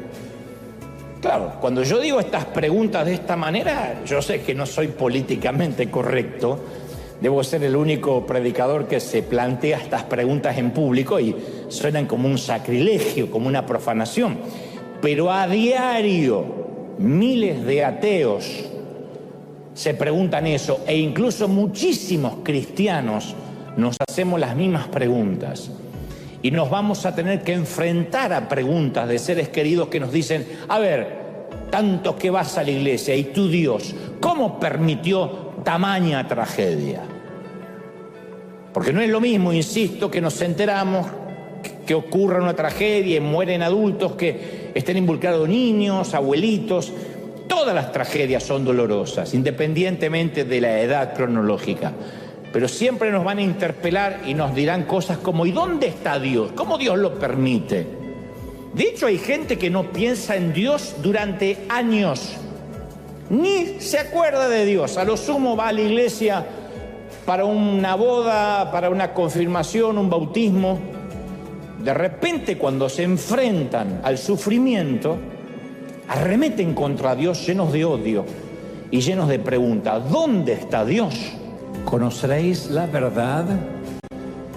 Speaker 1: Claro, cuando yo digo estas preguntas de esta manera, yo sé que no soy políticamente correcto. Debo ser el único predicador que se plantea estas preguntas en público y suenan como un sacrilegio, como una profanación. Pero a diario miles de ateos se preguntan eso, e incluso muchísimos cristianos nos hacemos las mismas preguntas. Y nos vamos a tener que enfrentar a preguntas de seres queridos que nos dicen: a ver, tanto que vas a la iglesia, y tu Dios, ¿cómo permitió tamaña tragedia? Porque no es lo mismo, insisto, que nos enteramos que ocurra una tragedia y mueren adultos, que estén involucrados niños, abuelitos. Todas las tragedias son dolorosas, independientemente de la edad cronológica. Pero siempre nos van a interpelar y nos dirán cosas como: ¿y dónde está Dios? ¿Cómo Dios lo permite? De hecho, hay gente que no piensa en Dios durante años, ni se acuerda de Dios. A lo sumo va a la iglesia para una boda, para una confirmación, un bautismo. De repente, cuando se enfrentan al sufrimiento, arremeten contra Dios llenos de odio y llenos de preguntas: ¿dónde está Dios? Conoceréis la verdad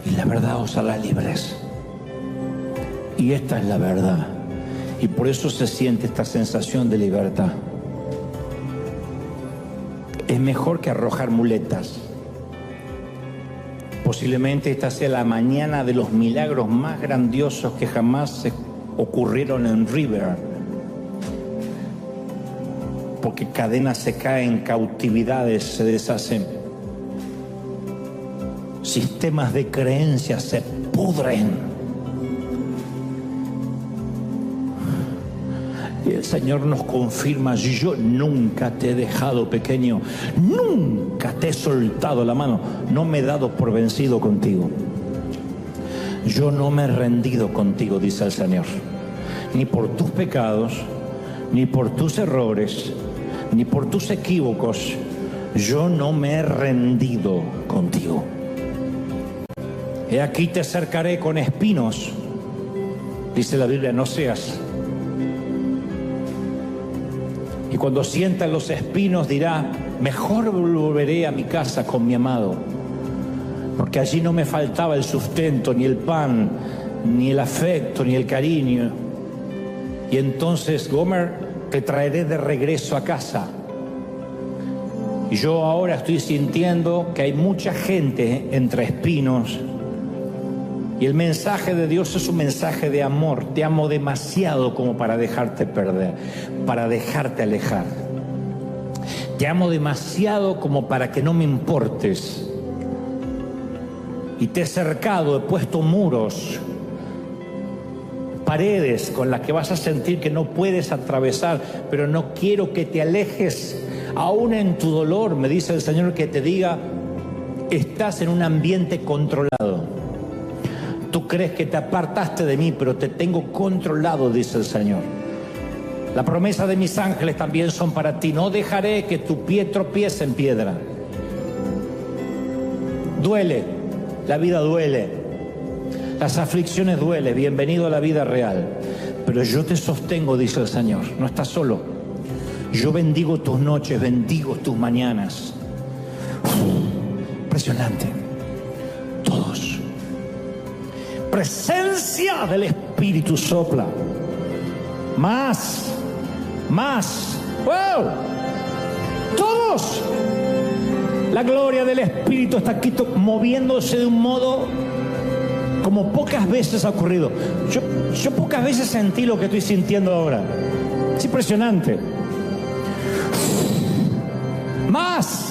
Speaker 1: y la verdad os hará libres. Y esta es la verdad. Y por eso se siente esta sensación de libertad. Es mejor que arrojar muletas. Posiblemente esta sea la mañana de los milagros más grandiosos que jamás se ocurrieron en River. Porque cadenas se caen, cautividades se deshacen, sistemas de creencias se pudren. Y el Señor nos confirma: yo nunca te he dejado, pequeño, nunca te he soltado la mano, no me he dado por vencido contigo. Yo no me he rendido contigo, dice el Señor, ni por tus pecados, ni por tus errores, ni por tus equívocos. Yo no me he rendido contigo. He aquí te cercaré con espinos, dice la Biblia en Oseas. Y cuando sientan los espinos dirá: mejor volveré a mi casa con mi amado, porque allí no me faltaba el sustento, ni el pan, ni el afecto, ni el cariño. Y entonces, Gomer, te traeré de regreso a casa. Y yo ahora estoy sintiendo que hay mucha gente entre espinos. Y el mensaje de Dios es un mensaje de amor. Te amo demasiado como para dejarte perder, para dejarte alejar. Te amo demasiado como para que no me importes. Y te he cercado, he puesto muros, paredes con las que vas a sentir que no puedes atravesar, pero no quiero que te alejes. Aún en tu dolor, me dice el Señor, que te diga: estás en un ambiente controlado. Tú crees que te apartaste de mí, pero te tengo controlado, dice el Señor. La promesa de mis ángeles también son para ti: no dejaré que tu pie tropiece en piedra. Duele, la vida duele, las aflicciones duelen. Bienvenido a la vida real. Pero yo te sostengo, dice el Señor. No estás solo. Yo bendigo tus noches, bendigo tus mañanas. Impresionante. Todos. Presencia del Espíritu sopla. Más. ¡Wow! Todos. La gloria del Espíritu está aquí moviéndose de un modo como pocas veces ha ocurrido. Yo pocas veces sentí lo que estoy sintiendo ahora. Es impresionante. Más.